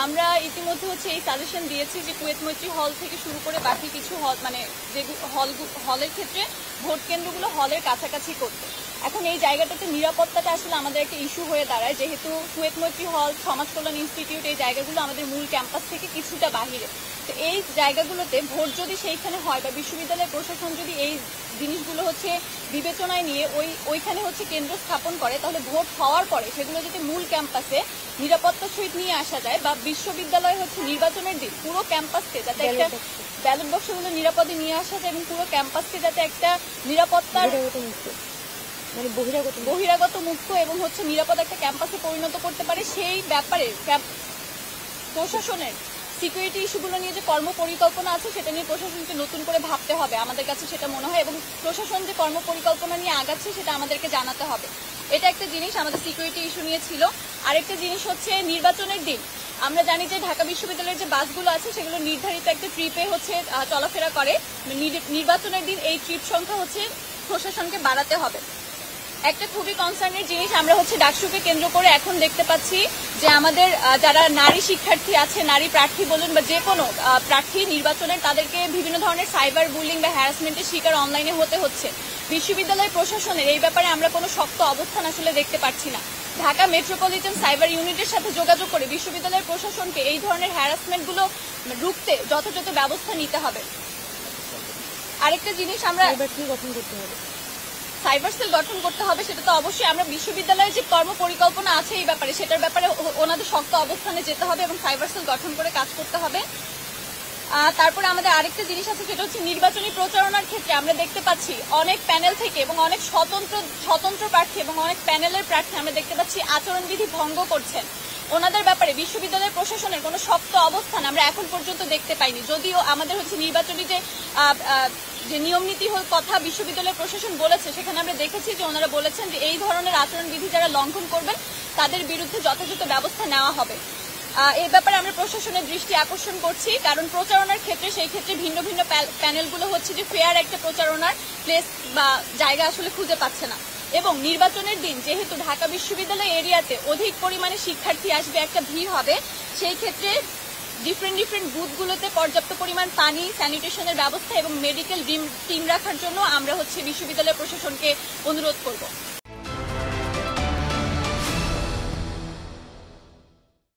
আমরা ইতিমধ্যে হচ্ছে এই সাজেশন দিয়েছি যে কুয়েত মৈত্রী হল থেকে শুরু করে বাকি কিছু হল মানে যে হলের ক্ষেত্রে ভোট কেন্দ্রগুলো হলের কাছাকাছি করতে। এখন এই জায়গাটাতে নিরাপত্তাটা আসলে আমাদের একটা ইস্যু হয়ে দাঁড়ায়, যেহেতু কুয়েত মৈত্রী হল, সমাজ কল্যাণ ইনস্টিটিউট এই জায়গাগুলো আমাদের মূল ক্যাম্পাস থেকে কিছুটা বাহিরে। তো এই জায়গাগুলোতে ভোট যদি সেইখানে হয় বা বিশ্ববিদ্যালয়ের প্রশাসন যদি এই জিনিসগুলো হচ্ছে বিবেচনায় নিয়ে ওইখানে হচ্ছে কেন্দ্র স্থাপন করে, তাহলে ভোট হওয়ার পরে সেগুলো যদি মূল ক্যাম্পাসে নিরাপত্তার সহিত নিয়ে আসা যায় বা বিশ্ববিদ্যালয় হচ্ছে নির্বাচনের দিন পুরো ক্যাম্পাসকে যাতে একটা ব্যালট বক্সগুলো নিরাপদে নিয়ে আসা যায় এবং পুরো ক্যাম্পাসকে যাতে একটা নিরাপত্তার বহিরাগত মুক্ত এবং হচ্ছে নিরাপদ একটা ক্যাম্পাসে পরিণত করতে পারে, সেই ব্যাপারে প্রশাসনের সিকিউরিটি ইস্যুগুলো নিয়ে যে কর্ম পরিকল্পনা আছে সেটা নিয়ে প্রশাসনকে নতুন করে ভাবতে হবে, আমাদের কাছে সেটা মনে হয়। এবং প্রশাসন যে কর্ম পরিকল্পনা নিয়ে আগাচ্ছে সেটা আমাদেরকে জানাতে হবে। এটা একটা জিনিস আমাদের সিকিউরিটি ইস্যু নিয়ে ছিল। আরেকটা জিনিস হচ্ছে নির্বাচনের দিন আমরা জানি যে ঢাকা বিশ্ববিদ্যালয়ের যে বাসগুলো আছে সেগুলো নির্ধারিত একটা ট্রিপে হচ্ছে চলাফেরা করে। নির্বাচনের দিন এই ট্রিপ সংখ্যা হচ্ছে প্রশাসনকে বাড়াতে হবে। একটা খুবই কনসার্নের জিনিস আমরা হচ্ছে ডাকসুকে কেন্দ্র করে এখন দেখতে পাচ্ছি যে আমাদের যারা নারী শিক্ষার্থী আছে, নারী প্রার্থী বলুন বা যে কোনো প্রার্থী নির্বাচনের, তাদেরকে বিভিন্ন ধরনের সাইবার বুলিং বা হ্যারাসমেন্টের শিকার অনলাইনে হতে হচ্ছে। বিশ্ববিদ্যালয় প্রশাসনের এই ব্যাপারে আমরা কোনো শক্ত অবস্থান আসলে দেখতে পাচ্ছি না। ঢাকা মেট্রোপলিটন সাইবার ইউনিটের সাথে যোগাযোগ করে বিশ্ববিদ্যালয়ের প্রশাসনকে এই ধরনের হ্যারাসমেন্টগুলো রুখতে যথাযথ ব্যবস্থা নিতে হবে। আরেকটা জিনিস আমরা গঠন করতে হবে, সাইবার সেল গঠন করতে হবে, সেটা তো অবশ্যই আমরা বিশ্ববিদ্যালয়ের যে কর্ম পরিকল্পনা আছে এই ব্যাপারে সেটার ব্যাপারে ওনাদের শক্ত অবস্থানে যেতে হবে এবং সাইবার সেল গঠন করে কাজ করতে হবে। তারপরে আমাদের আরেকটা জিনিস আছে সেটা হচ্ছে নির্বাচনী প্রচারণার ক্ষেত্রে আমরা দেখতে পাচ্ছি অনেক প্যানেল থেকে এবং অনেক স্বতন্ত্র প্রার্থী এবং অনেক প্যানেলের প্রার্থী আমরা দেখতে পাচ্ছি আচরণবিধি ভঙ্গ করছেন। ওনাদের ব্যাপারে বিশ্ববিদ্যালয়ের প্রশাসনের কোনো শক্ত অবস্থান আমরা এখন পর্যন্ত দেখতে পাইনি। যদিও আমাদের হচ্ছে নির্বাচনী যে নিয়ম নীতি কথা বিশ্ববিদ্যালয় প্রশাসন বলেছে, সেখানে আমরা দেখেছি যে ওনারা বলেছেন যে এই ধরনের আচরণবিধি যারা লঙ্ঘন করবেন তাদের বিরুদ্ধে যথাযথ ব্যবস্থা নেওয়া হবে। এই ব্যাপারে আমরা প্রশাসনের দৃষ্টি আকর্ষণ করছি, কারণ প্রচারণার ক্ষেত্রে সেই ক্ষেত্রে ভিন্ন ভিন্ন প্যানেলগুলো হচ্ছে যে ফেয়ার একটা প্রচারণার প্লেস বা জায়গা আসলে খুঁজে পাচ্ছে না। এবং নির্বাচনের দিন যেহেতু ঢাকা বিশ্ববিদ্যালয় এরিয়াতে অধিক পরিমাণে শিক্ষার্থী আসবে, একটা ভিড় হবে, সেই ক্ষেত্রে ডিফারেন্ট বুথগুলোতে পর্যাপ্ত পরিমাণ পানি, স্যানিটেশনের ব্যবস্থা এবং মেডিকেল টিম রাখার জন্য আমরা হচ্ছে বিশ্ববিদ্যালয় প্রশাসনকে অনুরোধ করব।